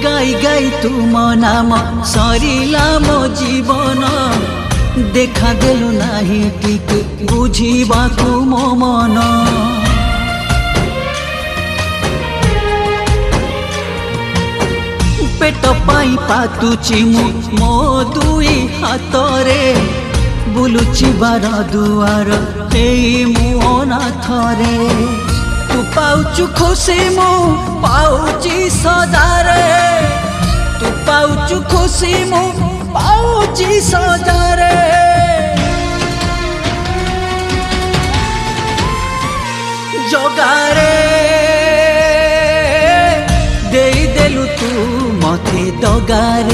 गाई गाई तुम नाम सरिला मो जीवन देखा देलु नाही ठीक बुझिबाकु मो मन पेट पाई पातुची मो दुई हातरे बुलुची बार दुआर एई मु अनाथरे तू पाउचु खुशी मु पाउची सजारे तू पाउचु खुशी मु पाउची सजारे जगारे देई देलु तू मते दगारे